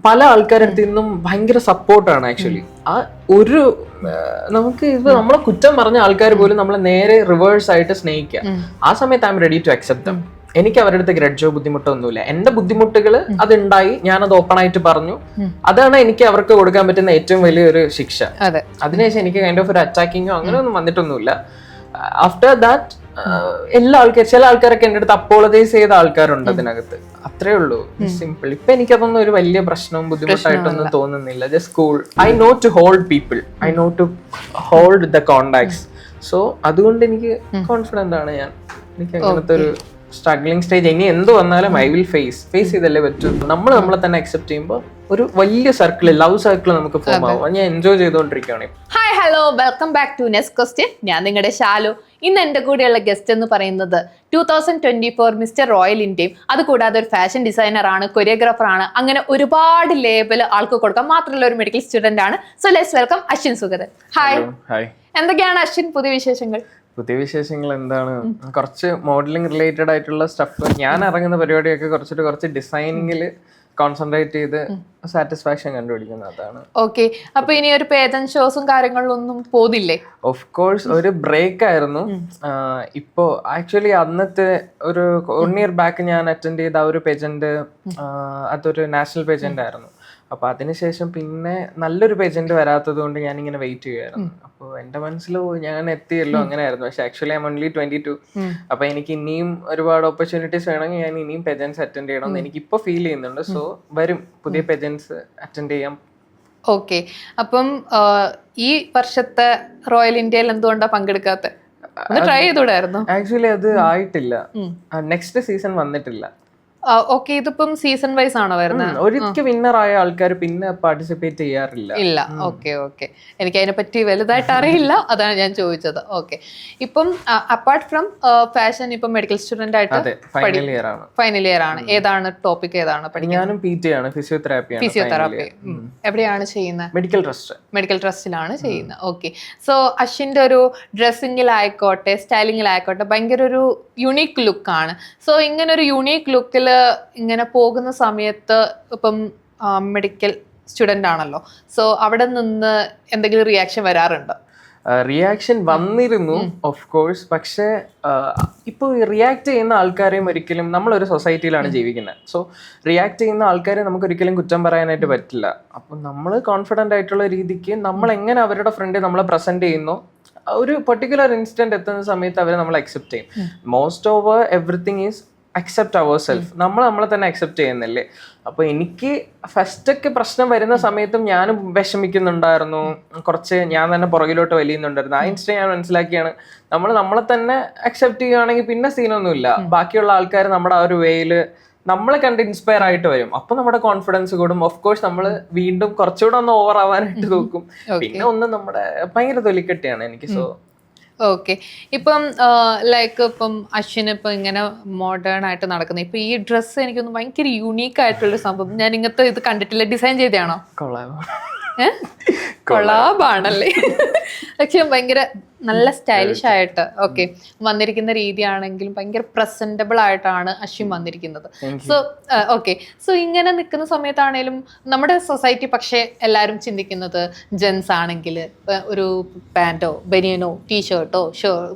പല ആൾക്കാരുടെ നിന്നും ഭയങ്കര സപ്പോർട്ടാണ് ആക്ച്വലി. ആ ഒരു നമുക്ക് ഇത് നമ്മളെ കുറ്റം പറഞ്ഞ ആൾക്കാർ പോലും നമ്മളെ നേരെ റിവേഴ്സ് ആയിട്ട് സ്നേഹിക്കുക. ആ സമയത്ത് I'm ready to accept them. എനിക്ക് അവരുടെ അടുത്ത് ഗ്രഡ്ജോ ബുദ്ധിമുട്ടോ ഒന്നുമില്ല. എന്റെ ബുദ്ധിമുട്ടുകൾ അതുണ്ടായി, ഞാനത് ഓപ്പൺ ആയിട്ട് പറഞ്ഞു. അതാണ് എനിക്ക് അവർക്ക് കൊടുക്കാൻ പറ്റുന്ന ഏറ്റവും വലിയൊരു ശിക്ഷ. അതിനുശേഷം എനിക്ക് കൈൻഡ് ഓഫ് ഒരു അറ്റാക്കിങ്ങോ അങ്ങനെ ഒന്നും വന്നിട്ടൊന്നുമില്ല. ആഫ്റ്റർ ദാറ്റ് എല്ലാ ആൾക്കാരും, ചില ആൾക്കാരൊക്കെ എന്റെ അടുത്ത് അപ്പോളജൈസ് ചെയ്ത ആൾക്കാരുണ്ട് അതിനകത്ത്. അത്രേ ഉള്ളൂ, സിമ്പിൾ. ഇപ്പൊ എനിക്കതൊന്നും ഒരു വലിയ പ്രശ്നവും ബുദ്ധിമുട്ടായിട്ടൊന്നും തോന്നുന്നില്ല. Just cool. I know to hold people, I know to hold the contacts. So അതുകൊണ്ട് എനിക്ക് കോൺഫിഡന്റ് ആണ് ഞാൻ. എനിക്ക് അങ്ങനത്തെ ഒരു സ്ട്രഗ്ലിംഗ് സ്റ്റേജ് ഇനി എന്ത് വന്നാലും ഐ വിൽ ഫേസ് ചെയ്തല്ലേ പറ്റൂ. നമ്മളെ തന്നെ അക്സെപ്റ്റ് ചെയ്യുമ്പോൾ ഒരു വലിയ സർക്കിൾ, ലവ് സർക്കിൾ നമുക്ക് ഫോം ആവും. ഞാൻ എൻജോയ് ചെയ്തുകൊണ്ടിരിക്കുകയാണ്. Hi, hello, welcome back to next question. ഞാൻ നിങ്ങളുടെ ഷാലു. ഇന്ന് എൻ്റെ കൂടെയുള്ള ഗസ്റ്റ് എന്ന് പറയുന്നത് 2024 മിസ്റ്റർ റോയൽ ഇന്ത്യയും, അതുകൂടാതെ ഒരു ഫാഷൻ ഡിസൈനർ ആണ്, കൊറിയോഗ്രാഫർ ആണ്, അങ്ങനെ ഒരുപാട് ലേബൽ ആൾക്ക് കൊടുക്കാം. മാത്രമല്ല ഒരു മെഡിക്കൽ സ്റ്റുഡന്റ് ആണ്. So let's welcome Ashwin Sugathan. Hi. എന്തൊക്കെയാണ് അശ്വിൻ പുതിയ വിശേഷങ്ങൾ? പുതിയ വിശേഷങ്ങൾ എന്താണ്, കുറച്ച് മോഡലിംഗ് റിലേറ്റഡ് ആയിട്ടുള്ള സ്റ്റഫ്. ഞാൻ ഇറങ്ങുന്ന പരിപാടിയൊക്കെ കുറച്ച് ഡിസൈനിങ്ങിൽ കോൺസെൻട്രേറ്റ് ചെയ്ത് സാറ്റിസ്ഫാക്ഷൻ കണ്ടുപിടിക്കുന്നത്. അതാണ്. ഓക്കെ, അപ്പൊ ഇനി ഒരു പേജൻ ഷോസും കാര്യങ്ങളിലൊന്നും പോകുന്നില്ലേ? ഓഫ് കോഴ്സ് ഒരു ബ്രേക്ക് ആയിരുന്നു. ഇപ്പോ ആക്ച്വലി അന്നത്തെ ഒരു 1 ഇയർ ബാക്ക് ഞാൻ അറ്റൻഡ് ചെയ്ത ആ ഒരു പേജന്റ്, അതൊരു നാഷണൽ പേജന്റ് ആയിരുന്നു. അപ്പൊ അതിനുശേഷം പിന്നെ നല്ലൊരു പേജന്റ് വരാത്തത് കൊണ്ട് ഞാൻ ഇങ്ങനെ വെയിറ്റ് ചെയ്യുമായിരുന്നു. അപ്പൊ എന്റെ മനസ്സിൽ ഞാൻ എത്തിയല്ലോ അങ്ങനെയായിരുന്നു. പക്ഷെ ആക്ച്വലി ഐ എം ഓൺലി 22. അപ്പൊ എനിക്ക് ഇനിയും ഒരുപാട് ഓപ്പർച്യൂണിറ്റീസ് വേണമെങ്കിൽ ഞാൻ ഇനിയും പേജൻസ് അറ്റൻഡ് ചെയ്യണമെന്ന് എനിക്ക് ഇപ്പൊ ഫീൽ ചെയ്യുന്നുണ്ട്. സോ വരും പുതിയ പേജൻസ് അറ്റൻഡ് ചെയ്യാം. ഓക്കെ, അപ്പം ഈ വർഷത്തെ റോയൽ ഇന്ത്യയിൽ എന്തുകൊണ്ടാണ് പങ്കെടുക്കാത്ത? ട്രൈ ചെയ്തൂടായിരുന്നു? ആക്ച്വലി അത് ആയിട്ടില്ല, നെക്സ്റ്റ് സീസൺ വന്നിട്ടില്ല. ഓക്കെ, ഇതിപ്പം സീസൺ വൈസ് ആണോ വരുന്നത്? ഒരിക്കൽ വിന്നർ ആയ ആൾക്കാർ പിന്നെ പാർട്ടിസിപ്പേറ്റ് ചെയ്യാറില്ല. ഇല്ല. ഓക്കെ, എനിക്ക് അതിനെ പറ്റി വലുതായിട്ട് അറിയില്ല, അതാണ് ഞാൻ ചോദിച്ചത്. ഓക്കെ, ഇപ്പം അപ്പാർട്ട് ഫ്രം ഫാഷൻ ഇപ്പം മെഡിക്കൽ സ്റ്റുഡന്റ് ആയിട്ട് ഫൈനൽ ഇയർ ആണ്. ഏതാണ് ടോപ്പിക്? ഏതാണ് പഠിക്കുന്നത്? ഞാനും PT ആണ്, ഫിസിയോതെറാപ്പി. എവിടെയാണ് ചെയ്യുന്നത്? മെഡിക്കൽ ട്രസ്റ്റിലാണ് ചെയ്യുന്നത്. ഓക്കെ, സോ അശ്വിന്റെ ഒരു ഡ്രസ്സിങ്ങിലായിക്കോട്ടെ സ്റ്റൈലിങ്ങിലായിക്കോട്ടെ ഭയങ്കര ഒരു യുണീക്ക് ലുക്കാണ്. സോ ഇങ്ങനെ ഒരു യുണീക്ക് ലുക്കിൽ ഇങ്ങനെ പോകുന്ന സമയത്ത് ഇപ്പം മെഡിക്കൽ സ്റ്റുഡൻ്റ് ആണല്ലോ, സോ അവിടെ നിന്ന് എന്തെങ്കിലും റിയാക്ഷൻ വരാറുണ്ടോ? റിയാക്ഷൻ വന്നിരുന്നു ഓഫ് കോഴ്സ്. പക്ഷേ ഇപ്പോൾ റിയാക്ട് ചെയ്യുന്ന ആൾക്കാരെയും ഒരിക്കലും, നമ്മളൊരു സൊസൈറ്റിയിലാണ് ജീവിക്കുന്നത്. സോ റിയാക്ട് ചെയ്യുന്ന ആൾക്കാരെ നമുക്ക് ഒരിക്കലും കുറ്റം പറയാനായിട്ട് പറ്റില്ല. അപ്പം നമ്മൾ കോൺഫിഡൻ്റ് ആയിട്ടുള്ള രീതിക്ക് നമ്മൾ എങ്ങനെ അവരുടെ ഫ്രണ്ടിൽ നമ്മളെ പ്രസൻറ്റ് ചെയ്യുന്നു, ഒരു പെർട്ടിക്കുലർ ഇൻസ്റ്റന്റ് എത്തുന്ന സമയത്ത് അവരെ നമ്മൾ അക്സെപ്റ്റ് ചെയ്യും. Most over everything is accept our self. നമ്മളെ തന്നെ അക്സെപ്റ്റ് ചെയ്യുന്നില്ലേ. അപ്പൊ എനിക്ക് ഫസ്റ്റൊക്കെ പ്രശ്നം വരുന്ന സമയത്തും ഞാനും വിഷമിക്കുന്നുണ്ടായിരുന്നു, കുറച്ച് ഞാൻ തന്നെ പുറകിലോട്ട് വലിയുന്നുണ്ടായിരുന്നു. ആ ഇൻസ്റ്റന്റ് ഞാൻ മനസ്സിലാക്കിയാണ്, നമ്മളെ തന്നെ അക്സെപ്റ്റ് ചെയ്യുകയാണെങ്കിൽ പിന്നെ സീനൊന്നുമില്ല. ബാക്കിയുള്ള ആൾക്കാർ നമ്മുടെ ആ ഒരു വേയില് നമ്മളെ കണ്ട് ഇൻസ്പയർ ആയിട്ട് വരും. അപ്പൊ നമ്മുടെ കോൺഫിഡൻസ് കൂടും. ഓഫ് കോഴ്സ് നമ്മൾ വീണ്ടും കുറച്ചുകൂടെ ഒന്ന് ഓവർ ആവാനായിട്ട് നോക്കും. പിന്നെ ഒന്ന് നമ്മുടെ ഭയങ്കര തൊലിക്കെട്ടിയാണ് എനിക്ക്. സോ ഓക്കെ, ഇപ്പം ലൈക്ക് ഇപ്പം അശ്വിന് ഇപ്പം ഇങ്ങനെ മോഡേൺ ആയിട്ട് നടക്കുന്നത്, ഇപ്പൊ ഈ ഡ്രസ്സ് എനിക്കൊന്ന് ഭയങ്കര യുണീക്ക് ആയിട്ടുള്ള സംഭവം, ഞാൻ ഇങ്ങനത്തെ ഇത് കണ്ടിട്ടില്ല. ഡിസൈൻ ചെയ്തതാണോ? കൊളാബാണല്ലേ? പക്ഷെ ഭയങ്കര നല്ല സ്റ്റൈലിഷ് ആയിട്ട് ഓക്കെ വന്നിരിക്കുന്ന രീതിയാണെങ്കിലും ഭയങ്കര പ്രസന്റബിൾ ആയിട്ടാണ് അശ്വിൻ വന്നിരിക്കുന്നത്. സോ ഓക്കെ, സോ ഇങ്ങനെ നിൽക്കുന്ന സമയത്താണേലും നമ്മുടെ സൊസൈറ്റി പക്ഷേ എല്ലാവരും ചിന്തിക്കുന്നത് ജെൻസ് ആണെങ്കിൽ ഒരു പാൻറ്റോ ബനിയനോ ടീഷർട്ടോ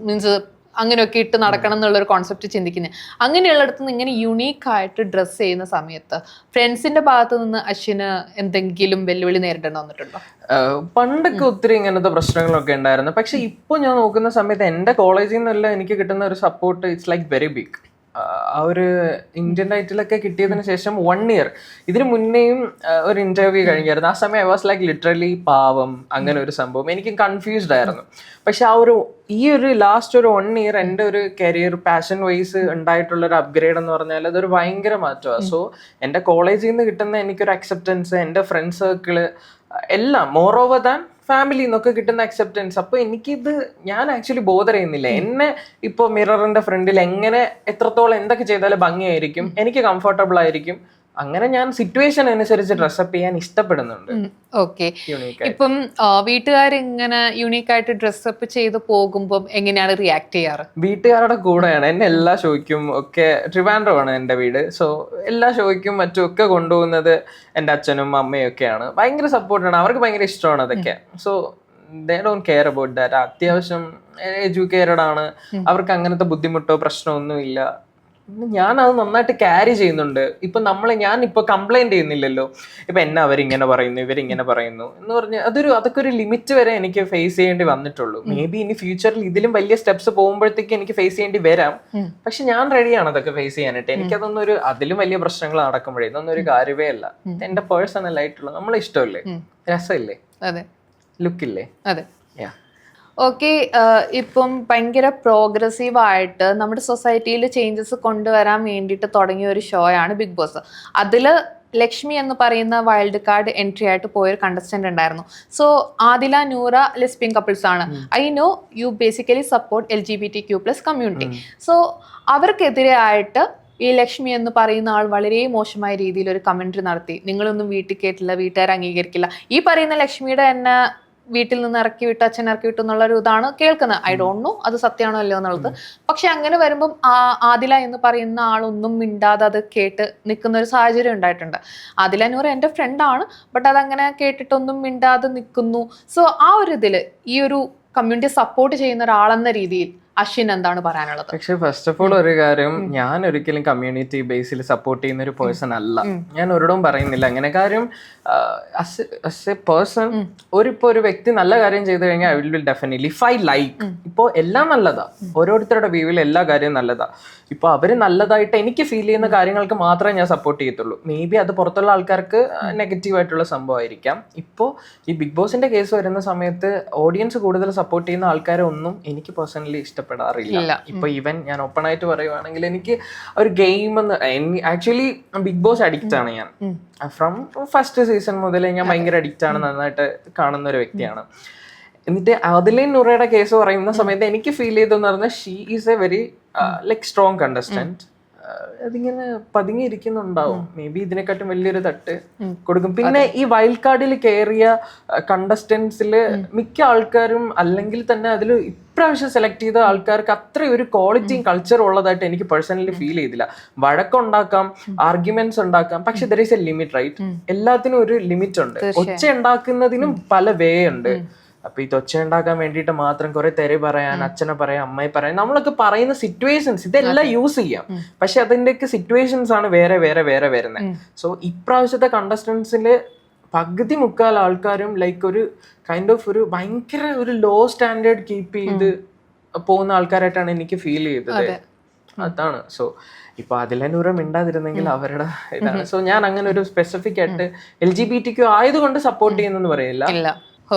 മീൻസ് അങ്ങനെയൊക്കെ ഇട്ട് നടക്കണം എന്നുള്ളൊരു കോൺസെപ്റ്റ് ചിന്തിക്കുന്നത്. അങ്ങനെയുള്ളിടത്ത് നിന്ന് ഇങ്ങനെ യുണീക്കായിട്ട് ഡ്രസ്സ് ചെയ്യുന്ന സമയത്ത് ഫ്രണ്ട്സിന്റെ ഭാഗത്ത് നിന്ന് അശ്വിന് എന്തെങ്കിലും വെല്ലുവിളി നേരിടേണ്ടി വന്നിട്ടുണ്ടോ? പണ്ടൊക്കെ ഒത്തിരി ഇങ്ങനത്തെ പ്രശ്നങ്ങളൊക്കെ ഉണ്ടായിരുന്നു. പക്ഷെ ഇപ്പൊ ഞാൻ നോക്കുന്ന സമയത്ത് എന്റെ കോളേജിൽ നിന്നെല്ലാം എനിക്ക് കിട്ടുന്ന ഒരു support it's like very big. ആ ഒരു ഇന്ത്യൻ ടൈറ്റിലൊക്കെ കിട്ടിയതിന് ശേഷം 1 ഇയർ ഇതിന് മുന്നേയും ഒരു ഇന്റർവ്യൂ കഴിഞ്ഞായിരുന്നു. ആ സമയം ഐ വാസ് ലൈക്ക് ലിറ്ററലി പാവം, അങ്ങനെ ഒരു സംഭവം. എനിക്ക് കൺഫ്യൂസ്ഡ് ആയിരുന്നു. പക്ഷെ ഈ ഒരു ലാസ്റ്റ് ഒരു 1 ഇയർ എൻ്റെ ഒരു കരിയർ പാഷൻ വൈസ് ഉണ്ടായിട്ടുള്ള ഒരു അപ്ഗ്രേഡ് എന്ന് പറഞ്ഞാൽ അതൊരു ഭയങ്കര മാറ്റമാണ്. സോ എൻ്റെ കോളേജിൽ നിന്ന് കിട്ടുന്ന എനിക്കൊരു അക്സെപ്റ്റൻസ്, എൻ്റെ ഫ്രണ്ട് സർക്കിള് എല്ലാം മോർ ഓവർ ദാൻ ഫാമിലി എന്നൊക്കെ കിട്ടുന്ന അക്സെപ്റ്റൻസ്. അപ്പൊ എനിക്കിത് ഞാൻ ആക്ച്വലി ബോധർ ചെയ്യുന്നില്ല. എന്നെ ഇപ്പൊ മിററിന്റെ ഫ്രണ്ടിൽ എങ്ങനെ എത്രത്തോളം എന്തൊക്കെ ചെയ്താലും ഭംഗിയായിരിക്കും, എനിക്ക് കംഫർട്ടബിൾ ആയിരിക്കും. അങ്ങനെ ഞാൻ സിറ്റുവേഷൻ അനുസരിച്ച് ഡ്രസ്സപ്പ് ചെയ്യാൻ ഇഷ്ടപ്പെടുന്നുണ്ട്. ഓക്കെ. ഇപ്പം വീട്ടുകാരിങ്ങനെ യൂണീക്ക് ആയിട്ട് ഡ്രസ്സപ്പ് ചെയ്ത് പോകുമ്പോൾ എങ്ങനെയാണ് റിയാക്ട് ചെയ്യാറ്? വീട്ടുകാരുടെ കൂടെയാണ് എന്നെ എല്ലാ ഷോയ്ക്കും ഒക്കെ. ട്രിവാൻഡ്രമാണ് എൻ്റെ വീട്. സോ എല്ലാ ഷോയ്ക്കും മറ്റും ഒക്കെ കൊണ്ടുപോകുന്നത് എൻ്റെ അച്ഛനും അമ്മയും ഒക്കെയാണ്. ഭയങ്കര സപ്പോർട്ടാണ്, അവർക്ക് ഭയങ്കര ഇഷ്ടമാണ് അതൊക്കെ. So they don't care about that. അത്യാവശ്യം എഡ്യൂക്കേറ്റഡ് ആണ്, അവർക്ക് അങ്ങനത്തെ ബുദ്ധിമുട്ടോ പ്രശ്നമൊന്നും ഇല്ല. ഞാൻ അത് നന്നായിട്ട് ക്യാരി ചെയ്യുന്നുണ്ട്. ഇപ്പൊ ഞാൻ ഇപ്പൊ കംപ്ലൈന്റ് ചെയ്യുന്നില്ലല്ലോ. ഇപ്പൊ എന്നെ അവരിങ്ങനെ പറയുന്നു, ഇവരിങ്ങനെ പറയുന്നു എന്ന് പറഞ്ഞ് അതൊക്കെ ഒരു ലിമിറ്റ് വരെ എനിക്ക് ഫേസ് ചെയ്യേണ്ടി വന്നിട്ടുള്ളൂ. മേ ബി ഇനി ഫ്യൂച്ചറിൽ ഇതിലും വലിയ സ്റ്റെപ്സ് പോകുമ്പോഴത്തേക്ക് എനിക്ക് ഫേസ് ചെയ്യേണ്ടി വരാം. പക്ഷെ ഞാൻ റെഡിയാണ് അതൊക്കെ ഫേസ് ചെയ്യാനായിട്ട്. എനിക്കതൊന്നും അതിലും വലിയ പ്രശ്നങ്ങൾ നടക്കുമ്പോഴേ ഇതൊന്നും ഒരു കാര്യമേ അല്ല. എന്റെ പേഴ്സണൽ ആയിട്ടുള്ള നമ്മളെ ഇഷ്ടമല്ലേ, രസമില്ലേ, ലുക്കില്ലേ. അതെ. ഓക്കെ. ഇപ്പം ഭയങ്കര പ്രോഗ്രസീവ് ആയിട്ട് നമ്മുടെ സൊസൈറ്റിയിൽ ചേഞ്ചസ് കൊണ്ടുവരാൻ വേണ്ടിയിട്ട് തുടങ്ങിയ ഒരു ഷോ ആണ് ബിഗ് ബോസ്. അതിൽ ലക്ഷ്മി എന്ന് പറയുന്ന വൈൽഡ് കാർഡ് എൻട്രി ആയിട്ട് പോയൊരു കണ്ടസ്റ്റന്റ് ഉണ്ടായിരുന്നു. So Adhila Noora lesbian couples ആണ്. I know you basically support LGBTQ+ community. So അവർക്കെതിരെ ആയിട്ട് ഈ ലക്ഷ്മി എന്ന് പറയുന്ന ആൾ വളരെ മോശമായ രീതിയിൽ ഒരു കമന്ററി നടത്തി. നിങ്ങളൊന്നും വീട്ടിൽ കേട്ടില്ല, വീട്ടുകാർ അംഗീകരിക്കില്ല. ഈ പറയുന്ന ലക്ഷ്മിയുടെ തന്നെ വീട്ടിൽ നിന്ന് ഇറക്കി വിട്ടു, അച്ഛൻ ഇറക്കി വിട്ടു എന്നുള്ളൊരു ഇതാണ് കേൾക്കുന്നത്. ഐ ഡോണ്ട് നോ അത് സത്യമാണോ അല്ലയോ എന്നുള്ളത്. പക്ഷെ അങ്ങനെ വരുമ്പം ആദില എന്ന് പറയുന്ന ആളൊന്നും മിണ്ടാതെ അത് കേട്ട് നിൽക്കുന്ന ഒരു സാഹചര്യം ഉണ്ടായിട്ടുണ്ട്. ആദില നൂർ എൻ്റെ ഫ്രണ്ടാണ്, ബട്ട് അതങ്ങനെ കേട്ടിട്ടൊന്നും മിണ്ടാതെ നിൽക്കുന്നു. സോ ആ ഒരു ഇതിൽ ഈ ഒരു കമ്മ്യൂണിറ്റി സപ്പോർട്ട് ചെയ്യുന്ന ഒരാളെന്ന രീതിയിൽ അശ്വിൻ എന്താണ് പറയാനുള്ളത്? പക്ഷെ ഫസ്റ്റ് ഓഫ് ഓൾ ഒരു കാര്യം, ഞാൻ ഒരിക്കലും കമ്മ്യൂണിറ്റി ബേസിൽ സപ്പോർട്ട് ചെയ്യുന്ന ഒരു പേഴ്സൺ അല്ല. ഞാൻ ഒരിടവും പറയുന്നില്ല അങ്ങനെ. കാര്യം ആസ് എ പേഴ്സൺ ഇപ്പൊ ഒരു വ്യക്തി നല്ല കാര്യം ചെയ്തു കഴിഞ്ഞാൽ I will definitely if I like. ഇപ്പൊ എല്ലാം നല്ലതാ, ഓരോരുത്തരുടെ വ്യൂവിൽ എല്ലാ കാര്യവും നല്ലതാ. ഇപ്പൊ അവര് നല്ലതായിട്ട് എനിക്ക് ഫീൽ ചെയ്യുന്ന കാര്യങ്ങൾക്ക് മാത്രമേ ഞാൻ സപ്പോർട്ട് ചെയ്യത്തുള്ളൂ. മേ ബി അത് പുറത്തുള്ള ആൾക്കാർക്ക് നെഗറ്റീവ് ആയിട്ടുള്ള സംഭവമായിരിക്കാം. ഇപ്പോൾ ഈ ബിഗ് ബോസിന്റെ കേസ് വരുന്ന സമയത്ത് ഓഡിയൻസ് കൂടുതൽ സപ്പോർട്ട് ചെയ്യുന്ന ആൾക്കാരെ ഒന്നും എനിക്ക് പേഴ്സണലി ഇഷ്ടപ്പെടാറില്ല. ഇപ്പൊ ഈവൻ ഞാൻ ഓപ്പൺ ആയിട്ട് പറയുവാണെങ്കിൽ എനിക്ക് ഒരു game actually Bigg Boss addict ആണ് ഞാൻ. ഫ്രം ഫസ്റ്റ് സീസൺ മുതലേ ഞാൻ ഭയങ്കര അഡിക്റ്റ് ആണ്, നന്നായിട്ട് കാണുന്ന ഒരു വ്യക്തിയാണ്. എന്നിട്ട് ആദില നൂറയുടെ കേസ് പറയുന്ന സമയത്ത് എനിക്ക് ഫീൽ ചെയ്തെന്ന് പറഞ്ഞാൽ she is A very like strong contestant. അതിങ്ങനെ പതുങ്ങിയിരിക്കുന്നുണ്ടാവും. മേ ബി ഇതിനെക്കാട്ടും വലിയൊരു തട്ട് കൊടുക്കും. പിന്നെ ഈ വൈൽഡ് കാർഡിൽ കയറിയ കണ്ടസ്റ്റൻസില് മിക്ക ആൾക്കാരും അല്ലെങ്കിൽ തന്നെ അതിൽ ഇപ്രാവശ്യം സെലക്ട് ചെയ്ത ആൾക്കാർക്ക് അത്ര ഒരു ക്വാളിറ്റിയും കൾച്ചറും ഉള്ളതായിട്ട് എനിക്ക് പേഴ്സണലി ഫീൽ ചെയ്തില്ല. വഴക്കുണ്ടാക്കാം, ആർഗ്യുമെന്റ്സ് ഉണ്ടാക്കാം, പക്ഷെ there is a limit, right? എല്ലാത്തിനും ഒരു ലിമിറ്റ് ഉണ്ട്. ഒച്ച ഉണ്ടാക്കുന്നതിനും പല വേ ഉണ്ട്. അപ്പൊ ഈ ഒച്ച ഉണ്ടാക്കാൻ വേണ്ടിയിട്ട് മാത്രം കുറെ തെറി പറയാൻ, അച്ഛനെ പറയാൻ, അമ്മയെ പറയാൻ, നമ്മളൊക്കെ പറയുന്ന സിറ്റുവേഷൻസ് ഇതെല്ലാം യൂസ് ചെയ്യാം. പക്ഷെ അതിന്റെയൊക്കെ സിറ്റുവേഷൻസ് ആണ് വേറെ വേറെ വേറെ വരുന്നത്. സോ ഇപ്രാവശ്യത്തെ കണ്ടസ്റ്റൻസില് പകുതി മുക്കാൽ ആൾക്കാരും ലൈക്ക് ഒരു കൈൻഡ് ഓഫ് ഒരു ഭയങ്കര ഒരു ലോ സ്റ്റാൻഡേർഡ് കീപ്പ് ചെയ്ത് പോകുന്ന ആൾക്കാരായിട്ടാണ് എനിക്ക് ഫീൽ ചെയ്തത്. അതാണ്. സോ ഇപ്പൊ അതിലൂടെ മിണ്ടാതിരുന്നെങ്കിൽ അവരുടെ ഇതാണ്. സോ ഞാൻ അങ്ങനെ ഒരു സ്പെസിഫിക് ആയിട്ട് LGBTQ ആയതുകൊണ്ട് സപ്പോർട്ട് ചെയ്യുന്നെന്ന് പറയില്ല.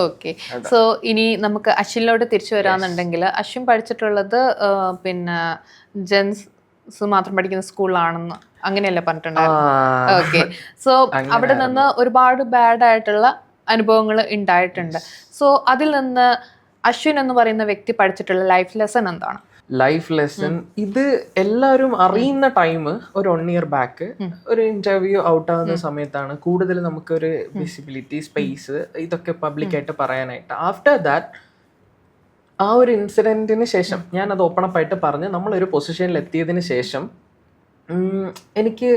ഓക്കെ. സോ ഇനി നമുക്ക് അശ്വിനിലോട്ട് തിരിച്ചു വരാന്നുണ്ടെങ്കിൽ, അശ്വിൻ പഠിച്ചിട്ടുള്ളത് പിന്നെ ജെൻസ് മാത്രം പഠിക്കുന്ന സ്കൂളിലാണെന്ന് അങ്ങനെയല്ലേ പറഞ്ഞിട്ടുണ്ടായിരുന്നു? ഓക്കെ. സോ അവിടെ നിന്ന് ഒരുപാട് ബാഡ് ആയിട്ടുള്ള അനുഭവങ്ങൾ ഉണ്ടായിട്ടുണ്ട്. സോ അതിൽ നിന്ന് അശ്വിൻ എന്ന് പറയുന്ന വ്യക്തി പഠിച്ചിട്ടുള്ള ലൈഫ് ലെസൺ എന്താണ്? ലൈഫ് ലെസൺ ഇത് എല്ലാവരും അറിയുന്ന ടൈം ഒരു 1 year ബാക്ക് ഒരു ഇന്റർവ്യൂ ഔട്ട് ആവുന്ന സമയത്താണ് കൂടുതൽ നമുക്കൊരു വിസിബിലിറ്റി, സ്പേസ് ഇതൊക്കെ പബ്ലിക്കായിട്ട് പറയാനായിട്ട്. ആഫ്റ്റർ ദാറ്റ് ആ ഒരു ഇൻസിഡന്റിന് ശേഷം ഞാൻ അത് ഓപ്പൺ അപ്പ് ആയിട്ട് പറഞ്ഞ് നമ്മളൊരു പൊസിഷനിൽ എത്തിയതിന് ശേഷം എനിക്ക്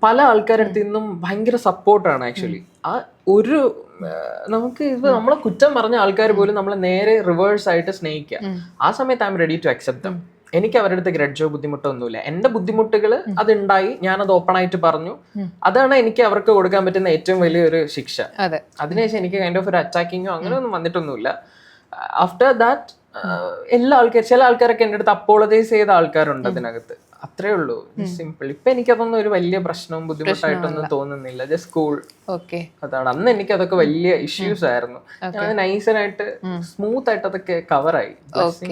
പല ആൾക്കാരുടെ നിന്നും ഭയങ്കര സപ്പോർട്ടാണ് ആക്ച്വലി. ആ ഒരു നമുക്ക് ഇത് നമ്മളെ കുറ്റം പറഞ്ഞ ആൾക്കാർ പോലും നമ്മളെ നേരെ റിവേഴ്സ് ആയിട്ട് സ്നേഹിക്കുക. ആ സമയത്ത് I'm ready to accept them. എനിക്ക് അവരുടെ അടുത്ത് ഗ്രഡ്ജോ ബുദ്ധിമുട്ടോ ഒന്നുമില്ല. എന്റെ ബുദ്ധിമുട്ടുകൾ അതുണ്ടായി, ഞാനത് ഓപ്പൺ ആയിട്ട് പറഞ്ഞു. അതാണ് എനിക്ക് അവർക്ക് കൊടുക്കാൻ പറ്റുന്ന ഏറ്റവും വലിയൊരു ശിക്ഷ. അതിനുശേഷം എനിക്ക് കൈൻഡ് ഓഫ് ഒരു അറ്റാക്കിങ്ങോ അങ്ങനെ ഒന്നും വന്നിട്ടൊന്നുമില്ല. ആഫ്റ്റർ ദാറ്റ് എല്ലാ ആൾക്കാരും, ചില ആൾക്കാരൊക്കെ എൻ്റെ അടുത്ത് അപ്പോളജൈസ് ചെയ്ത ആൾക്കാരുണ്ട് അതിനകത്ത്. അത്രേ ഉള്ളൂ, സിമ്പിൾ. ഇപ്പൊ എനിക്കതൊന്നും ഒരു വലിയ പ്രശ്നവും ബുദ്ധിമുട്ടായിട്ടൊന്നും തോന്നുന്നില്ല. Just cool. അതാണ്. അന്ന് എനിക്ക് അതൊക്കെ വലിയ ഇഷ്യൂസ് ആയിരുന്നു. നൈസനായിട്ട് സ്മൂത്ത് ആയിട്ട് അതൊക്കെ കവറായി.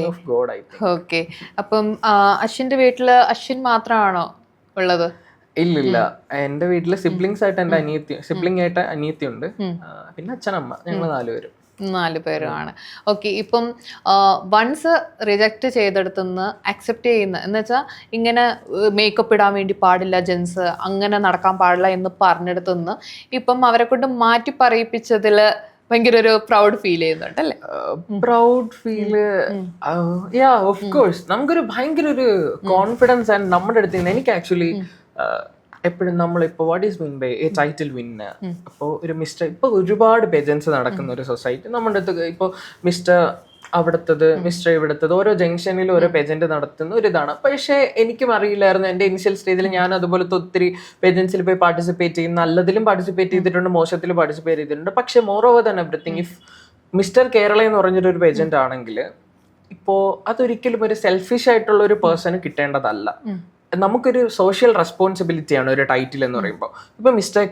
ഓഫ് ഗോഡ് ആയി. ഓക്കെ. അപ്പം അശ്വിന്റെ വീട്ടില് അശ്വിൻ മാത്രമാണോ ഉള്ളത്? ഇല്ലില്ല, എന്റെ വീട്ടില് സിബ്ലിങ്സ് ആയിട്ട് എന്റെ സിബ്ലിംഗ് ആയിട്ട് അനിയത്തി ഉണ്ട്. പിന്നെ അച്ഛനമ്മ, ഞങ്ങൾ 4 പേരും. 4 പേരുമാണ്. ഓക്കെ. ഇപ്പം വൺസ് റിജക്റ്റ് ചെയ്തെടുത്തുനിന്ന് അക്സെപ്റ്റ് ചെയ്യുന്ന എന്ന് വെച്ചാൽ ഇങ്ങനെ മേക്കപ്പ് ഇടാൻ വേണ്ടി പാടില്ല ജെൻസ്, അങ്ങനെ നടക്കാൻ പാടില്ല എന്ന് പറഞ്ഞെടുത്തുനിന്ന് ഇപ്പം അവരെ കൊണ്ട് മാറ്റി പറയിപ്പിച്ചതിൽ ഭയങ്കര ഒരു പ്രൗഡ് ഫീൽ ചെയ്യുന്നുണ്ട് അല്ലേ? Proud feel, yeah of course. നമുക്കൊരു ഭയങ്കര ഒരു കോൺഫിഡൻസ് ആൻഡ് നമ്മുടെ അടുത്ത് നിന്ന് എനിക്ക് ആക്ച്വലി എപ്പോഴും നമ്മളിപ്പോൾ what is mean by a title win, അപ്പോൾ ഒരു മിസ്റ്റർ, ഇപ്പോൾ ഒരുപാട് പേജൻസ് നടക്കുന്ന ഒരു സൊസൈറ്റി നമ്മുടെ അടുത്ത്, ഇപ്പോൾ മിസ്റ്റർ അവിടുത്തത് മിസ്റ്റർ ഇവിടുത്തത് ഓരോ ജംഗ്ഷനിൽ ഓരോ പേജന്റ് നടത്തുന്ന ഒരു ഇതാണ്. പക്ഷേ എനിക്കും അറിയില്ലായിരുന്നു എൻ്റെ ഇനിഷ്യൽ സ്റ്റേജിൽ. ഞാൻ അതുപോലത്തെ ഒത്തിരി പേജൻസിൽ പോയി പാർട്ടിസിപ്പേറ്റ് ചെയ്യും, നല്ലതിലും പാർട്ടിസിപ്പേറ്റ് ചെയ്തിട്ടുണ്ട്, മോശത്തിലും പാർട്ടിസിപ്പേറ്റ് ചെയ്തിട്ടുണ്ട്. പക്ഷേ more over than everything, if mister Kerala എന്ന് പറഞ്ഞൊരു പേജന്റ് ആണെങ്കിൽ ഇപ്പോൾ അതൊരിക്കലും ഒരു സെൽഫിഷ് ആയിട്ടുള്ള ഒരു പേഴ്സണ് കിട്ടേണ്ടതല്ല. നമുക്കൊരു സോഷ്യൽ റെസ്പോൺസിബിലിറ്റിയാണ് ഒരു ടൈറ്റിൽ എന്ന് പറയുമ്പോൾ. ഇപ്പൊ മിസ്റ്റർ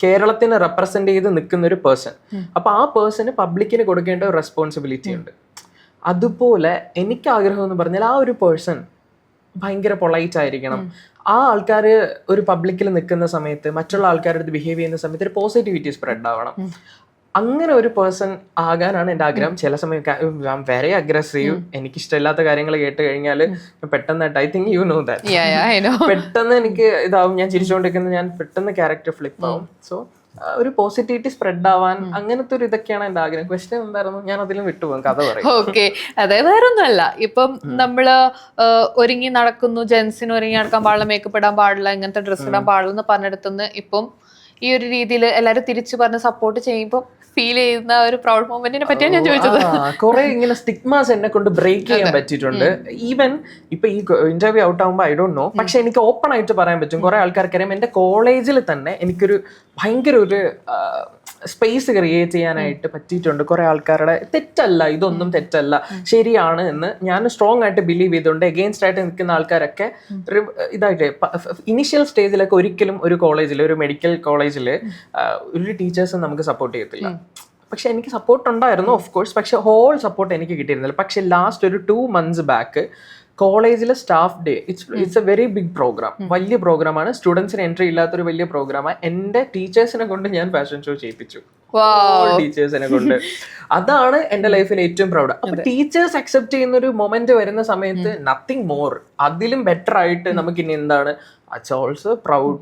കേരളത്തിനെ റെപ്രസെന്റ് ചെയ്ത് നിൽക്കുന്ന ഒരു പേഴ്സൺ, അപ്പൊ ആ പേഴ്സണ് പബ്ലിക്കിന് കൊടുക്കേണ്ട ഒരു റെസ്പോൺസിബിലിറ്റി ഉണ്ട്. അതുപോലെ എനിക്ക് ആഗ്രഹം എന്ന് പറഞ്ഞാൽ ആ ഒരു പേഴ്സൺ ഭയങ്കര പൊളൈറ്റ് ആയിരിക്കണം. ആ ആൾക്കാർ ഒരു പബ്ലിക്കിൽ നിൽക്കുന്ന സമയത്ത് മറ്റുള്ള ആൾക്കാരുടെ അടുത്ത് ബിഹേവ് ചെയ്യുന്ന സമയത്ത് ഒരു പോസിറ്റിവിറ്റി സ്പ്രെഡ് ആവണം. അങ്ങനെ ഒരു പേഴ്സൺ ആകാനാണ് എൻ്റെ ആഗ്രഹം. ചില സമയം വെരി അഗ്രസീവ്, എനിക്ക് ഇഷ്ടമില്ലാത്ത കാര്യങ്ങൾ കേട്ട് കഴിഞ്ഞാൽ പെട്ടെന്നായിട്ട് I think you know that, പെട്ടെന്ന് എനിക്ക് ഇതാവും, ഞാൻ ചിരിച്ചുകൊണ്ടിരിക്കുന്നത്, ഞാൻ പെട്ടെന്ന് ക്യാരക്ടർ ഫ്ലിപ്പ് ആവും. സോ ഒരു പോസിറ്റിവിറ്റി സ്പ്രെഡ് ആവാൻ അങ്ങനത്തെ ഒരു ഇതൊക്കെയാണ് എൻ്റെ ആഗ്രഹം. ക്വസ്റ്റ്യൻ എന്തായിരുന്നു? ഞാൻ അതിലും വിട്ടുപോകും, കഥ പറയും. ഓക്കെ, അതെ, വേറൊന്നുമല്ല. ഇപ്പം നമ്മള് ഒരുങ്ങി നടക്കുന്നു, ജെൻസിന് ഒരുങ്ങി നടക്കാൻ പാടില്ല, മേക്കപ്പ് ഇടാൻ പാടില്ല, ഇങ്ങനത്തെ ഡ്രസ്സ് ഇടാൻ പാടില്ല എന്ന് പറഞ്ഞെടുത്തുനിന്ന് ഇപ്പം ഈ ഒരു രീതിയിൽ എല്ലാവരും തിരിച്ചു പറഞ്ഞ് സപ്പോർട്ട് ചെയ്യുമ്പോൾ ഫീൽ ചെയ്യുന്ന ഒരു പ്രൗഡ് മൊമെന്റിനെ പറ്റിയാണ് ഞാൻ ചോദിച്ചത്. കുറെ ഇങ്ങനെ സ്റ്റിഗ്മാസ് എന്നെ കൊണ്ട് ബ്രേക്ക് ചെയ്യാൻ പറ്റിയിട്ടുണ്ട്. ഈവൻ ഇപ്പൊ ഈ ഇന്റർവ്യൂ ഔട്ട് ആകുമ്പോൾ ഐ ഡോണ്ട് നോ, പക്ഷെ എനിക്ക് ഓപ്പൺ ആയിട്ട് പറയാൻ പറ്റും. കുറെ ആൾക്കാർക്കറിയാം എന്റെ കോളേജിൽ തന്നെ എനിക്കൊരു ഭയങ്കര ഒരു സ്പേസ് ക്രിയേറ്റ് ചെയ്യാനായിട്ട് പറ്റിയിട്ടുണ്ട്. കുറെ ആൾക്കാരുടെ തെറ്റല്ല, ഇതൊന്നും തെറ്റല്ല, ശരിയാണ് എന്ന് ഞാൻ സ്ട്രോങ് ആയിട്ട് ബിലീവ് ചെയ്തുകൊണ്ട് എഗെയിൻസ്റ്റ് ആയിട്ട് നിൽക്കുന്ന ആൾക്കാരൊക്കെ ഇതായിട്ട് ഇനിഷ്യൽ സ്റ്റേജിലൊക്കെ ഒരിക്കലും ഒരു കോളേജിൽ, ഒരു മെഡിക്കൽ കോളേജിൽ ഒരു ടീച്ചേഴ്സും നമുക്ക് സപ്പോർട്ട് ചെയ്യത്തില്ല. പക്ഷെ എനിക്ക് സപ്പോർട്ട് ഉണ്ടായിരുന്നു ഓഫ് കോഴ്സ്, പക്ഷെ ഹോൾ സപ്പോർട്ട് എനിക്ക് കിട്ടിയിരുന്നില്ല. പക്ഷെ ലാസ്റ്റ് ഒരു 2 months ബാക്ക് കോളേജിലെ staff day, it's a very big programme, വലിയ പ്രോഗ്രാമാണ്, സ്റ്റുഡൻസിന് എൻട്രി ഇല്ലാത്തൊരു വലിയ പ്രോഗ്രാമാണ്. എൻ്റെ ടീച്ചേഴ്സിനെ കൊണ്ട് ഞാൻ ഫാഷൻ ഷോ ചെയ്യിപ്പിച്ചു, ടീച്ചേഴ്സിനെ കൊണ്ട്. അതാണ് എൻ്റെ ലൈഫിൽ ഏറ്റവും പ്രൗഡ്. അപ്പൊ ടീച്ചേഴ്സ് അക്സെപ്റ്റ് ചെയ്യുന്ന ഒരു മൊമെന്റ് വരുന്ന സമയത്ത് നത്തിങ് മോർ, അതിലും ബെറ്റർ ആയിട്ട് നമുക്ക് ഇനി എന്താണ്, ഇറ്റ്സ് ഓൾസോ പ്രൗഡ്.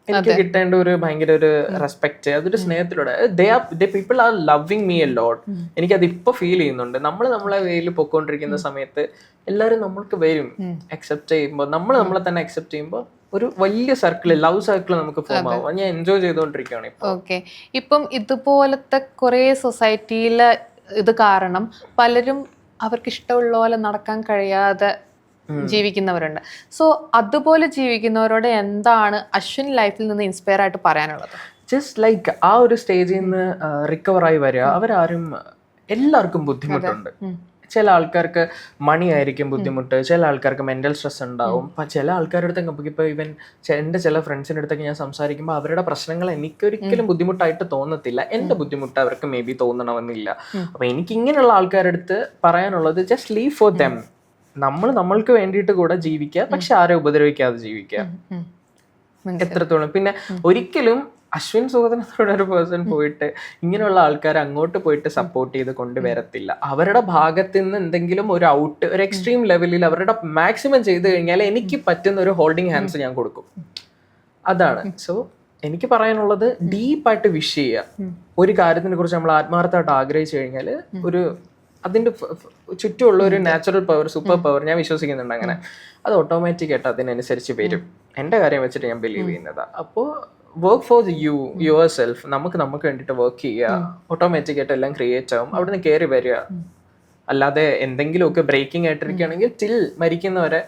എനിക്ക് കിട്ടേണ്ട ഒരു ഭയങ്കര ഒരു റെസ്പെക്ട്, അതൊരു സ്നേഹത്തിലൂടെ people are loving me a lot. എനിക്കത് ഇപ്പൊ ഫീൽ ചെയ്യുന്നുണ്ട്. നമ്മളെ വേയിൽ പൊക്കോണ്ടിരിക്കുന്ന സമയത്ത് എല്ലാവരും നമ്മൾക്ക് വരും അക്സെപ്റ്റ് ചെയ്യുമ്പോൾ, നമ്മളെ തന്നെ അക്സെപ്റ്റ് ചെയ്യുമ്പോൾ ഒരു വലിയ സർക്കിൾ, ലവ് സർക്കിൾ നമുക്ക് ഫോം ആവും. ഞാൻ എൻജോയ് ചെയ്തുകൊണ്ടിരിക്കുകയാണ് ഇപ്പൊ. ഓക്കെ, ഇപ്പം ഇതുപോലത്തെ കുറെ സൊസൈറ്റിയിലെ ഇത് കാരണം പലരും അവർക്ക് ഇഷ്ടമുള്ള പോലെ നടക്കാൻ കഴിയാതെ ജീവിക്കുന്നവരുണ്ട്. സോ അതുപോലെ ജീവിക്കുന്നവരോട് എന്താണ് അശ്വിൻ ലൈഫിൽ നിന്ന് ഇൻസ്പയർ ആയിട്ട് പറയാനുള്ളത്? ജസ്റ്റ് ലൈക്ക് ആ ഒരു സ്റ്റേജിൽ നിന്ന് റിക്കവർ ആയി വരിക. അവരാരും, എല്ലാവർക്കും ബുദ്ധിമുട്ടുണ്ട്. ചില ആൾക്കാർക്ക് മണി ആയിരിക്കും ബുദ്ധിമുട്ട്, ചില ആൾക്കാർക്ക് മെന്റൽ സ്ട്രെസ് ഉണ്ടാവും. ചില ആൾക്കാരുടെ അടുത്ത് ഇപ്പോൾ ഇവൻ എൻ്റെ ചില ഫ്രണ്ട്സിൻ്റെ അടുത്തൊക്കെ ഞാൻ സംസാരിക്കുമ്പോൾ അവരുടെ പ്രശ്നങ്ങൾ എനിക്കൊരിക്കലും ബുദ്ധിമുട്ടായിട്ട് തോന്നത്തില്ല. എൻ്റെ ബുദ്ധിമുട്ട് അവർക്ക് മേ ബി തോന്നണമെന്നില്ല. അപ്പൊ എനിക്ക് ഇങ്ങനെയുള്ള ആൾക്കാരുടെ അടുത്ത് പറയാനുള്ളത് ജസ്റ്റ് ലീവ് ഫോർ ദം. നമ്മൾക്ക് വേണ്ടിയിട്ട് കൂടെ ജീവിക്കുക, പക്ഷെ ആരെ ഉപദ്രവിക്കാതെ ജീവിക്കുക, എത്രത്തോളം. പിന്നെ ഒരിക്കലും അശ്വിൻ സുഗതനോട് ഒരു പേഴ്സൺ പോയിട്ട് ഇങ്ങനെയുള്ള ആൾക്കാർ അങ്ങോട്ട് പോയിട്ട് സപ്പോർട്ട് ചെയ്ത് കൊണ്ടുവരത്തില്ല. അവരുടെ ഭാഗത്ത് നിന്ന് എന്തെങ്കിലും ഒരു ഔട്ട്, ഒരു എക്സ്ട്രീം ലെവലിൽ അവരുടെ മാക്സിമം ചെയ്ത് കഴിഞ്ഞാൽ എനിക്ക് പറ്റുന്ന ഒരു ഹോൾഡിംഗ് ഹാൻഡ്സ് ഞാൻ കൊടുക്കും. അതാണ്. സോ എനിക്ക് പറയാനുള്ളത് ഡീപ്പായിട്ട് വിഷ് ചെയ്യുക. ഒരു കാര്യത്തിനെ കുറിച്ച് നമ്മൾ ആത്മാർത്ഥമായിട്ട് ആഗ്രഹിച്ചു കഴിഞ്ഞാൽ ഒരു അതിൻ്റെ ചുറ്റുമുള്ള ഒരു നാച്ചുറൽ പവർ, സൂപ്പർ പവർ, ഞാൻ വിശ്വസിക്കുന്നുണ്ട് അങ്ങനെ, അത് ഓട്ടോമാറ്റിക് ആയിട്ട് അതിനനുസരിച്ച് വരും. എൻ്റെ കാര്യം വെച്ചിട്ട് ഞാൻ ബിലീവ് ചെയ്യുന്നതാണ്. അപ്പോൾ വർക്ക് ഫോർ യുവർ സെൽഫ്. നമുക്ക് വേണ്ടിയിട്ട് വർക്ക് ചെയ്യുക, ഓട്ടോമാറ്റിക് ആയിട്ട് എല്ലാം ക്രിയേറ്റ് ആവും. അവിടെ നിന്ന് കയറി വരിക. അല്ലാതെ എന്തെങ്കിലുമൊക്കെ ബ്രേക്കിംഗ് ആയിട്ടിരിക്കുകയാണെങ്കിൽ ടിൽ മരിക്കുന്നവരെ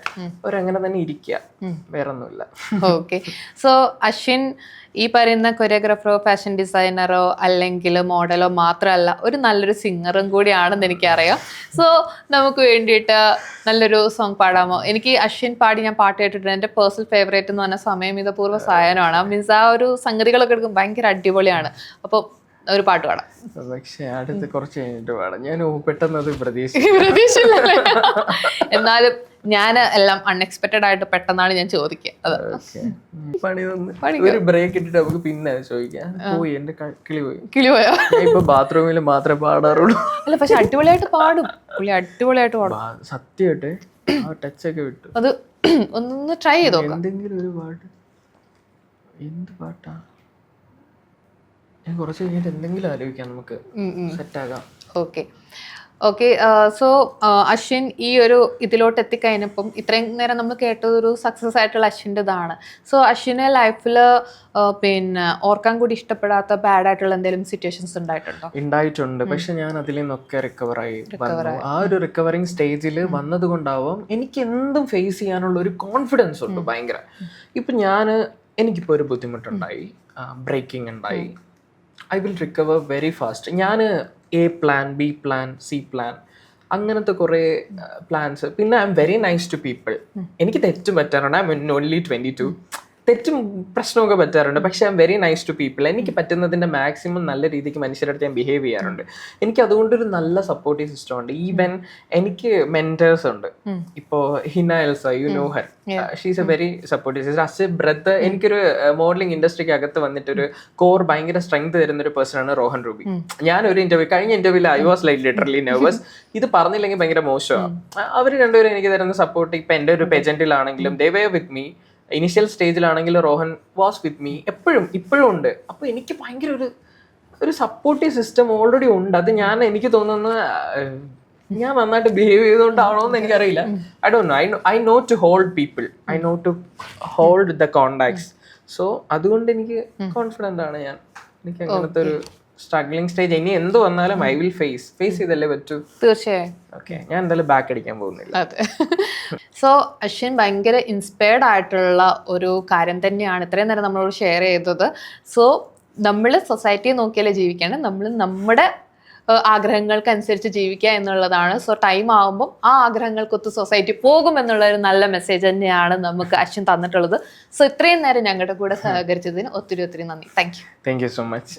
അവരങ്ങനെ തന്നെ ഇരിക്കുക, വേറെ ഒന്നുമില്ല. ഓക്കെ, സോ അശ്വിൻ ഈ പറയുന്ന കൊറിയോഗ്രാഫറോ ഫാഷൻ ഡിസൈനറോ അല്ലെങ്കിൽ മോഡലോ മാത്രമല്ല, ഒരു നല്ലൊരു സിംഗറും കൂടിയാണെന്ന് എനിക്കറിയാം. സോ നമുക്ക് വേണ്ടിയിട്ട് നല്ലൊരു സോങ് പാടാമോ? എനിക്ക് അശ്വിൻ പാടി ഞാൻ പാട്ട് കേട്ടിട്ടുണ്ട്. എൻ്റെ പേഴ്സണൽ ഫേവറേറ്റ് എന്ന് പറഞ്ഞ സമയം ഇത് പൂർവ്വ സായനമാണ്. മീൻസ് ആ ഒരു സംഗതികളൊക്കെ എടുക്കും ഭയങ്കര അടിപൊളിയാണ്. അപ്പോൾ ഒരു പാട്ട് പാടാം. പക്ഷെ അടുത്ത് കുറച്ച് കഴിഞ്ഞിട്ട് പാടാം. ഞാൻ പെട്ടെന്ന് അത് പ്രതീക്ഷിച്ചു. പ്രതീക്ഷയില്ലല്ലേ? എന്നാലും ഞാൻ എല്ലാം അൺഎക്സ്പെക്ടഡ് ആയിട്ട് പെട്ടെന്നാണ് ഞാൻ ചോദിക്കുക. അത് പണി തന്ന് ഒരു ബ്രേക്ക് ഇട്ടിട്ട് നമുക്ക് പിന്നെ ചോദിക്കാം. പോയി എന്റെ കിളി പോയി. കിളി പോയോ? ഇപ്പൊ ബാത്റൂമിൽ മാത്രമേ പാടാറുള്ളൂ. അല്ല പക്ഷെ അടിപൊളിയായിട്ട് പാടും പുള്ളി, അടിപൊളിയായിട്ട് പാടും. സത്യമായിട്ട് ആ ടച്ചൊക്കെ വിട്ടു. അത് ഒന്ന് ട്രൈ ചെയ്തോ. എന്തെങ്കിലും ഒരു പാട്ട്, എന്ത് പാട്ടാ? ഞാൻ കുറച്ച് കഴിഞ്ഞിട്ട് എന്തെങ്കിലും ആലോചിക്കാം, നമുക്ക് സെറ്റ് ആകാം. Okay okay. സോ അശ്വിൻ ഈ ഒരു ഇതിലോട്ട് എത്തിക്കഴിഞ്ഞപ്പം ഇത്രയും നേരം നമ്മൾ കേട്ടതൊരു സക്സസ് ആയിട്ടുള്ള അശ്വിൻ്റെ ഇതാണ്. സോ അശ്വിനെ ലൈഫിൽ പിന്നെ ഓർക്കാൻ കൂടി ഇഷ്ടപ്പെടാത്ത ബാഡ് ആയിട്ടുള്ള എന്തെങ്കിലും സിറ്റുവേഷൻസ് ഉണ്ടായിട്ടുണ്ട്. പക്ഷെ ഞാൻ അതിൽ നിന്നൊക്കെ റിക്കവറായി വന്നു. ആ ഒരു റിക്കവറിങ് സ്റ്റേജിൽ വന്നത് കൊണ്ടാവാം എനിക്ക് എന്തും ഫേസ് ചെയ്യാനുള്ള ഒരു കോൺഫിഡൻസ് ഉണ്ട് ഭയങ്കര. ഇപ്പൊ എനിക്കിപ്പോ ഒരു ബുദ്ധിമുട്ടുണ്ടായി, ബ്രേക്കിംഗ് ഉണ്ടായി, I will recover very fast. ഞാൻ A plan, B plan, C plan, അങ്ങനത്തെ കുറേ പ്ലാൻസ്. പിന്നെ I'm very nice to people. എനിക്ക് തെറ്റും പറ്റാറുണ്ട്. I'm only 22. തെറ്റും പ്രശ്നമൊക്കെ പറ്റാറുണ്ട്. പക്ഷെ I'm very nice to people. എനിക്ക് പറ്റുന്നതിൻ്റെ മാക്സിമം നല്ല രീതിക്ക് മനുഷ്യരുടെ അടുത്ത് ഞാൻ ബിഹേവ് ചെയ്യാറുണ്ട്. എനിക്ക് അതുകൊണ്ടൊരു നല്ല സപ്പോർട്ടീവ് സിസ്റ്റം ഉണ്ട്. ഈവൻ എനിക്ക് മെന്റേഴ്സ് ഉണ്ട്. ഇപ്പോൾ Hina Elsa, you know her, she's a very supportive sister. As a brother എനിക്കൊരു മോഡലിംഗ് ഇൻഡസ്ട്രിക്ക് അകത്ത് വന്നിട്ടൊരു കോർ ഭയങ്കര സ്ട്രെങ്ത് തരുന്ന ഒരു പേഴ്സൺ ആണ് റോഹൻ റൂബി. ഞാനൊരു കഴിഞ്ഞ ഇന്റർവ്യൂവിൽ I was like literally nervous. ഇത് പറഞ്ഞില്ലെങ്കിൽ ഭയങ്കര മോശമാണ്. അവർ രണ്ടുപേരും എനിക്ക് തരുന്ന സപ്പോർട്ട്. ഇപ്പൊ എൻ്റെ ഒരു പെജന്റിലാണെങ്കിലും they were with me. Initial സ്റ്റേജിലാണെങ്കിൽ റോഹൻ വാസ് വിത്ത് മീ. ഇപ്പോഴും ഉണ്ട്. അപ്പൊ എനിക്ക് ഭയങ്കര ഒരു സപ്പോർട്ടീവ് സിസ്റ്റം ഓൾറെഡി ഉണ്ട്. അത് എനിക്ക് തോന്നുന്നു ഞാൻ നന്നായിട്ട് ബിഹേവ് ചെയ്തുകൊണ്ടാണോ എന്ന് എനിക്കറിയില്ല. I don't know. I know to hold people, I know to hold the contacts. So അതുകൊണ്ട് എനിക്ക് കോൺഫിഡന്റ് ആണ് ഞാൻ. എനിക്ക് അങ്ങനത്തെ ഒരു സ്ട്രഗ്ലിംഗ് സ്റ്റേജ് ഇനി എന്ത് വന്നാലും ഐ വിൽ ഫേസ് ചെയ്തല്ലേ പറ്റൂ. തീർച്ചയായും. ഓക്കെ, ഞാൻ എന്തായാലും ബാക്ക് അടിക്കാൻ പോകുന്നില്ല. അതെ. സോ അശ്വിൻ ഭയങ്കര ഇൻസ്പയർഡ് ആയിട്ടുള്ള ഒരു കാര്യം തന്നെയാണ് ഇത്രയും നേരം നമ്മളോട് ഷെയർ ചെയ്തത്. സോ നമ്മൾ സൊസൈറ്റിയെ നോക്കിയാലേ ജീവിക്കേണ്ടത്, നമ്മൾ നമ്മുടെ ആഗ്രഹങ്ങൾക്ക് അനുസരിച്ച് ജീവിക്കുക എന്നുള്ളതാണ്. സോ ടൈം ആകുമ്പോൾ ആ ആഗ്രഹങ്ങൾക്കൊത്ത് സൊസൈറ്റി പോകും എന്നുള്ള ഒരു നല്ല മെസ്സേജ് തന്നെയാണ് നമുക്ക് അശ്വിൻ തന്നിട്ടുള്ളത്. സോ ഇത്രയും നേരം ഞങ്ങളുടെ കൂടെ സഹകരിച്ചതിന് ഒത്തിരി നന്ദി. Thank you so much.